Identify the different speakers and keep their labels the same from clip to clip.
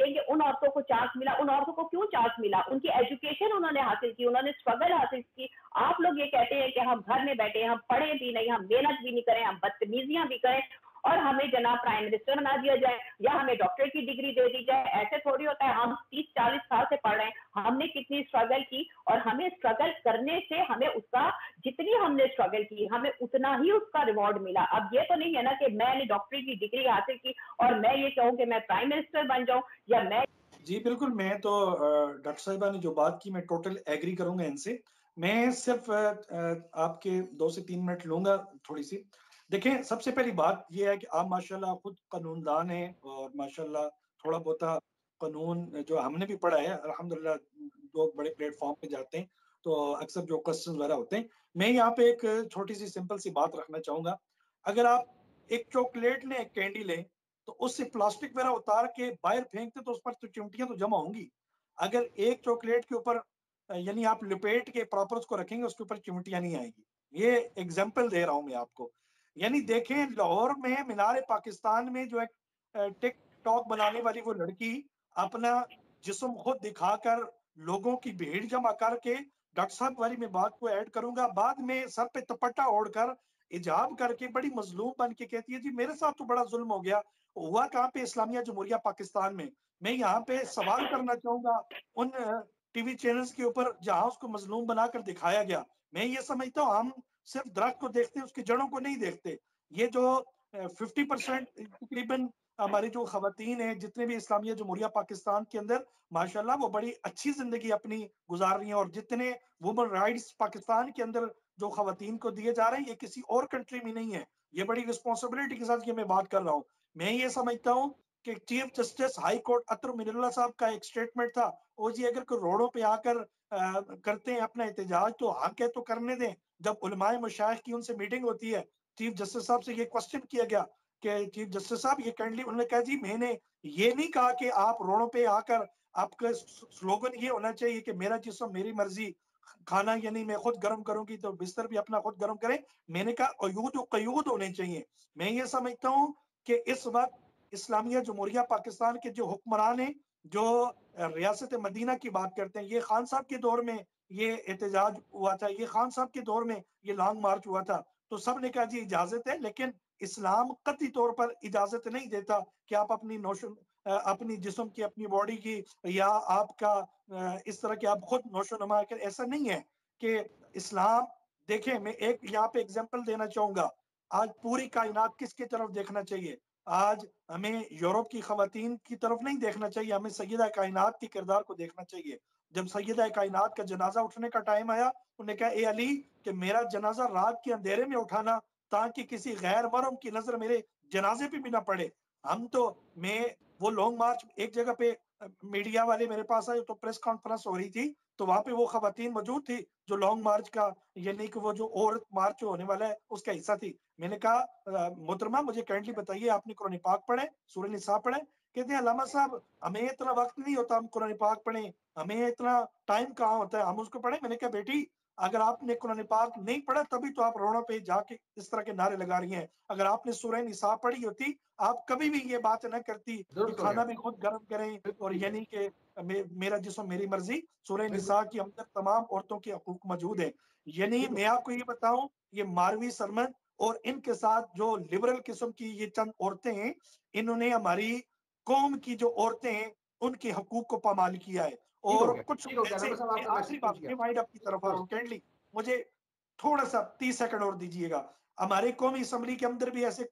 Speaker 1: देखेंगे उन औरतों को चांस मिला, उन औरतों को क्यों चांस मिला, उनकी एजुकेशन उन्होंने हासिल की, उन्होंने स्ट्रगल हासिल की। आप लोग ये कहते हैं कि हम घर में बैठे, हम पढ़े भी नहीं, हम मेहनत भी नहीं करें, हम बदतमीजियां भी करें और हमें जनाब प्राइम मिनिस्टर बना दिया जाए या हमें डॉक्टर की डिग्री दे दी जाए। ऐसे थोड़ी होता है। हम 30-40 साल से पढ़ रहे हैं, हमने कितनी स्ट्रगल की और हमें स्ट्रगल करने से हमें उसका, जितनी हमने स्ट्रगल की हमें उतना ही उसका रिवॉर्ड मिला। अब ये तो नहीं है ना कि मैंने डॉक्टरी की डिग्री हासिल की और मैं ये कहूँ कि मैं प्राइम मिनिस्टर बन जाऊं या मैं।
Speaker 2: जी, बिल्कुल, मैं तो डॉक्टर साहिबा ने जो बात की मैं टोटल एग्री करूँगा इनसे। मैं सिर्फ़ आपके 2 से 3 मिनट लूँगा थोड़ी-सी। देखें, सबसे पहली बात ये है कि आप माशाल्लाह खुद कानूनदान हैं और माशाल्लाह थोड़ा-बहुता कानून जो हमने भी पढ़ा है, अल्हम्दुलिल्लाह लोग बड़े प्लेटफ़ॉर्म पे जाते हैं, तो अक्सर जो क्वेश्चन वगैरह होते हैं, मैं यहाँ पे एक छोटी-सी सिंपल सी बात रखना चाहूँगा। अगर आप एक चॉकलेट लें, एक कैंडी लें, तो उससे प्लास्टिक वगैरह उतार के बाहर फेंकते तो उस पर तो चिमटियाँ तो जमा होंगी। अगर एक चॉकलेट के ऊपर यानी आप लपेट के प्रॉपर उसको रखेंगे, उसके ऊपर चिमटियाँ नहीं आएँगी। ये एग्ज़ाम्पल दे रहा हूँ मैं आपको। यानी देखें, लाहौर में मीनार-ए-पाकिस्तान में जो एक टिकटॉक बनाने वाली वो लड़की अपना जिस्म खुद दिखाकर लोगों की भीड़ जमा करके, डॉक्टर साहब वाली मैं बात को ऐड करूँगा, बाद में सर पे दुपट्टा ओढ़कर, हिजाब करके बड़ी मज़लूम बन के कहती है, जी मेरे साथ तो बड़ा ज़ुल्म हो गया। हुआ कहाँ पे? इस्लामिया जमहूरिया पाकिस्तान में। मैं यहाँ पे सवाल करना चाहूँगा उन टीवी चैनल्स के ऊपर जहाँ उसको मज़लूम बनाकर दिखाया गया। मैं ये समझता हूँ हम सिर्फ़ दरख्त को देखते हैं, उसकी जड़ों को नहीं देखते। ये जो 50% तकरीबन हमारी जो ख़वातीन हैं, जितने भी इस्लामिया जमहूरिया पाकिस्तान के अंदर माशाअल्लाह वो बड़ी अच्छी ज़िंदगी अपनी गुज़ार रही हैं और जितने वुमन राइट्स पाकिस्तान के अंदर जो ख़वातीन को दिए जा रहे हैं, ये किसी और कंट्री में नहीं है। ये बड़ी रिस्पॉन्सिबिलिटी के साथ ये मैं बात कर रहा हूँ। मैं ये समझता हूँ कि चीफ जस्टिस हाई कोर्ट अतर मिनल्ला साहब का एक स्टेटमेंट था, ओ जी अगर कोई रोडों पे आकर करते हैं अपना एहतजाज तो हक है तो करने दें। जब उलमाए मशाइख की उनसे मीटिंग होती है, चीफ जस्टिस साहब से ये क्वेश्चन किया गया कि चीफ जस्टिस साहब ये काइंडली, उन्होंने कहा जी मैंने ये नहीं कहा कि आप रोडों पे आकर आपका स्लोगन ये होना चाहिए कि मेरा जिस्म मेरी मर्जी, खाना यानी मैं खुद गर्म करूँगी तो बिस्तर भी अपना खुद गर्म करें। मैंने कहा क़ुयूद व क़यूद होने चाहिए। मैं ये समझता हूँ कि इस वक़्त इस्लामिया जमहूरिया पाकिस्तान के जो हुक्मरान हैं, जो रियासत मदीना की बात करते हैं, ये खान साहब के दौर में ये एहतजाज हुआ था, ये खान साहब के दौर में ये लॉन्ग मार्च हुआ था। तो सबने कहा जी इजाज़त है, लेकिन इस्लाम कतई तौर पर इजाज़त नहीं देता कि आप अपनी अपनी जिस्म की, अपनी बॉडी की या आपका इस तरह की आप खुद नोशो-नमा करें, ऐसा नहीं है कि इस्लाम। देखें, मैं एक यहाँ पे एग्ज़ाम्पल देना चाहूँगा। आज पूरी कायनात किसकी तरफ देखना चाहिए? आज हमें यूरोप की ख़वातीन की तरफ नहीं देखना चाहिए, हमें सय्यदा कायनात के किरदार को देखना चाहिए। जब सय्यदा कायनात का जनाज़ा उठने का टाइम आया, उन्होंने कहा, ए अली कि मेरा जनाज़ा रात के अंधेरे में उठाना ताकि किसी गैर महरम की नज़र मेरे जनाज़े पे भी ना पड़े। हम तो मैं वो लॉन्ग मार्च एक जगह पे मीडिया वाले मेरे पास आए तो प्रेस कॉन्फ्रेंस हो रही थी, तो वहाँ पे वो ख़वातीन मौजूद थी जो लॉन्ग मार्च का यानी कि वो जो औरत मार्च होने वाला है उसका हिस्सा थी। मैंने कहा मोहतरमा मुझे काइंडली बताइए आपने कुरान पाक पढ़ा है? सूरह निसा पढ़ा है? कहते हैं अल्लामा साहब हमें इतना वक़्त नहीं होता हम कुरान पाक पढ़ें, हमें इतना टाइम कहाँ होता है हम उसको पढ़ें? मैंने कहा बेटी अगर आपने कुरान पाक नहीं पढ़ा तभी तो आप रोडों पे जाके इस तरह के नारे लगा रही हैं। अगर आपने सूरह निसा पढ़ी होती, आप कभी भी ये बात ना करती कि
Speaker 3: दुरुस्त हो गया।
Speaker 2: खाना भी खुद गरम करें और
Speaker 3: बिल्कुल,
Speaker 2: यानी कि मेरा जिस्म मेरी मर्ज़ी। सूरह
Speaker 3: बिल्कुल।
Speaker 2: निसा के अंदर तमाम औरतों के हकूक मौजूद हैं। यानी
Speaker 3: बिल्कुल,
Speaker 2: मैं आपको ये बताऊँ, ये मारवी सरमद और इनके साथ जो लिबरल किस्म की ये चंद औरतें हैं, इन्होंने हमारी कौम की जो औरतें हैं, उनके हकूक को पामाल किया है।
Speaker 3: ठीक हो
Speaker 2: और
Speaker 3: गया,
Speaker 2: कुछ
Speaker 3: ठीक हो गया।
Speaker 2: ऐसे,
Speaker 3: अल्लामा साहब
Speaker 2: मैं
Speaker 3: आपका
Speaker 2: आखिरी
Speaker 3: मैसेज
Speaker 2: बात,
Speaker 3: पहुँच गया।
Speaker 2: मैं वाइंड अप की
Speaker 3: ऑफ
Speaker 2: तरफ आ रहा
Speaker 3: कोर्स।
Speaker 2: हूँ काइंडली मुझे थोड़ा-सा 30 सेकंड और दीजिएगा। हमारे कौमी असेंबली के अंदर भी ऐसे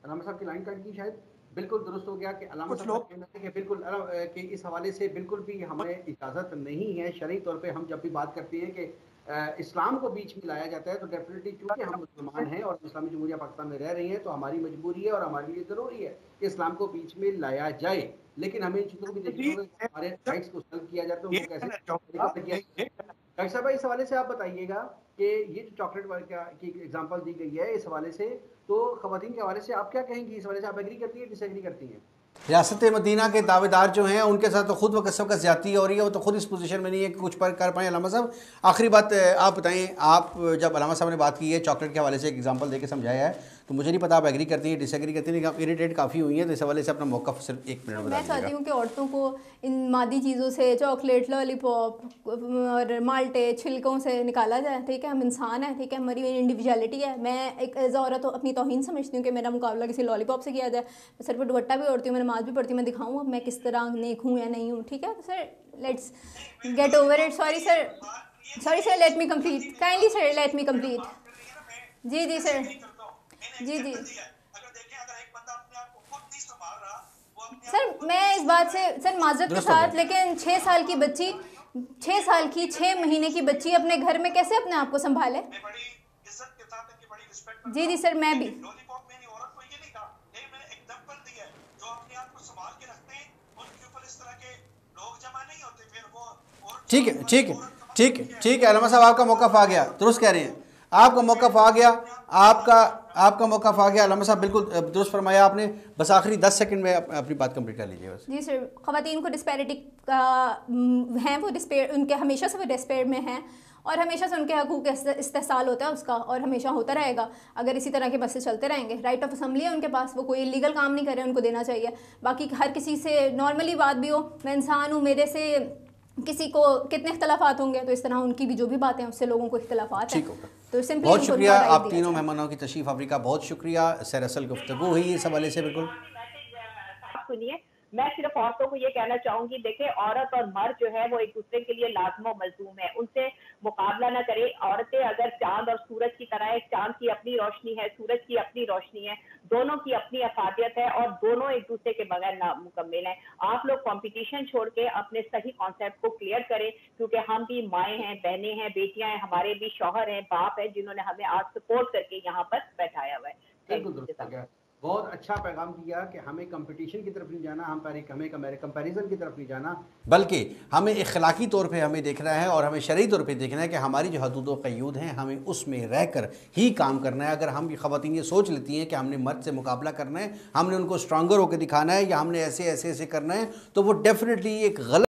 Speaker 3: अलामा साहब की लाइन कट गई शायद। बिल्कुल दुरुस्त हो गया कि अलामा
Speaker 2: कुछ
Speaker 3: साहब का
Speaker 2: लोग
Speaker 3: कहना है कि बिल्कुल कि इस हवाले से बिल्कुल भी हमें इजाज़त नहीं है शरई तौर पे। हम जब भी बात करते हैं कि इस्लाम को बीच में लाया जाता है तो डेफ़िनेटली चूँकि हम मुसलमान हैं और इस्लामी जमहूरिया पाकिस्तान में रह रही हैं तो हमारी मजबूरी है और हमारे लिए ज़रूरी है कि इस्लाम को बीच में लाया जाए। लेकिन हमें इन चीज़ों को भी देखना
Speaker 2: जी,
Speaker 3: होगा कि हमारे राइट्स को सेल्व किया जाए तो
Speaker 2: ये
Speaker 3: उनको कैसे
Speaker 2: कहना चाहूँगा,
Speaker 3: रिकवर किया
Speaker 2: मैं
Speaker 3: जाए।
Speaker 2: ये कहना
Speaker 3: डॉक्टर साहब इस हवाले से आप बताइएगा कि ये जो चॉकलेट की एग्जांपल दी गई है इस हवाले से, तो ख़वातीन के हवाले से आप क्या कहेंगी? इस हवाले से आप एग्री करती हैं, डिसएग्री करती हैं?
Speaker 4: रियासत मदीना के दावेदार जो हैं उनके साथ तो खुद व कसम का ज़्यादती हो रही है, वो तो खुद इस पोजीशन में नहीं है कि कुछ पर कर पाएँ। अलामा साहब आखिरी बात आप बताएं, आप जब अलामा साहब ने बात की है चॉकलेट के हवाले से एक एग्जांपल देके समझाया है, तो मुझे नहीं पता आप एग्री करती हैं डिसएग्री करती हैं, लेकिन आप इरिटेट काफ़ी हुई हैं, तो इस हवाले से अपना मौक़िफ़ सिर्फ 1 मिनट बता
Speaker 5: मैं चाहती
Speaker 4: दीजिएगा।
Speaker 5: हूँ कि औरतों को इन मादी चीज़ों से, चॉकलेट, लॉलीपॉप और माल्टे, छिलकों से निकाला जाए। ठीक है, हम इंसान हैं, ठीक है, हमारी इंडिविजुअलिटी है। मैं एक एज औरत तो अपनी तौहीन समझती हूँ कि मेरा मुकाबला किसी लॉलीपॉप से किया जाए। मैं सर पर दुपट्टा भी ओढ़ती हूँ, मैं नमाज़ भी पढ़ती हूँ, मैं दिखाऊँ अब मैं किस तरह नेक हूँ या नहीं हूँ। ठीक है, तो sir let's get over it. Sorry sir, let me complete, kindly sir, let me complete. जी सर, जी सर, मैं इस बात से सर माजरत के साथ, लेकिन 6 साल की बच्ची, 6 साल की 6 महीने की बच्ची अपने घर में कैसे अपने आप को संभाले? जी सर, मैं भी
Speaker 4: ठीक है अलामा साहब, आपका मौक़िफ़ आ गया, दुरुस्त कह रहे हैं, आपका मौक़िफ़ आ गया, आपका मौक़िफ़ आ गया अलामा साहब, बिल्कुल दुरुस्त फरमाया आपने। बस आखिरी 10 सेकंड में अपनी बात कंप्लीट कर लीजिए बस।
Speaker 5: जी सर, ख़वातीन को डिस्पैरिटी हैं, वो उनके हमेशा से वो डिस्पेयर में हैं और हमेशा से उनके हकूक़ इस्तेहसाल होता है उसका, और हमेशा होता रहेगा अगर इसी तरह के बसें चलते रहेंगे। राइट ऑफ असम्बली है उनके पास, वो कोई इलीगल काम नहीं करे, उनको देना चाहिए। बाकी हर किसी से नॉर्मली बात भी हो, मैं इंसान हूँ, मेरे से किसी को कितने इख्तलाफात होंगे, तो इस तरह उनकी भी जो भी बातें हैं उससे लोगों को इख्तलाफात है। तो सिंपली
Speaker 4: बहुत शुक्रिया आप तीनों मेहमानों की तशरीफ़ आफरी का, बहुत शुक्रिया। सैरसल गुफ्तगू हुई इस हवाले से। बिल्कुल
Speaker 1: सुनिए, मैं सिर्फ औरतों को ये कहना चाहूंगी, देखिए औरत और मर्द जो है वो एक दूसरे के लिए लाजमो मलजूम है, उनसे मुकाबला ना करें। औरतें अगर चांद और सूरज की तरह है, चांद की अपनी रोशनी है, सूरज की अपनी रोशनी है, दोनों की अपनी अफादियत है और दोनों एक दूसरे के बगैर नामुकम्मिल हैं। आप लोग कंपटीशन छोड़ के अपने सही कॉन्सेप्ट को क्लियर करें, क्योंकि हम भी माएँ हैं, बहनें हैं, बेटियां हैं, हमारे भी शौहर हैं, बाप हैं, जिन्होंने हमें आज सपोर्ट करके यहाँ पर बैठाया हुआ है।
Speaker 3: बहुत अच्छा पैगाम दिया कि हमें कंपटीशन की तरफ नहीं जाना, हमें कंपैरिजन की तरफ नहीं जाना,
Speaker 4: बल्कि हमें इखलाकी तौर पे हमें देखना है और हमें शरई तौर पे देखना है कि हमारी जो हदूद व क़यूद हैं हमें उसमें रह कर ही काम करना है। अगर हम ये ख़वातीन ये सोच लेती हैं कि हमने मर्द से मुकाबला करना है, हमने उनको स्ट्रांगर होकर दिखाना है या हमने ऐसे करना है, तो वो डेफिनेटली एक गलत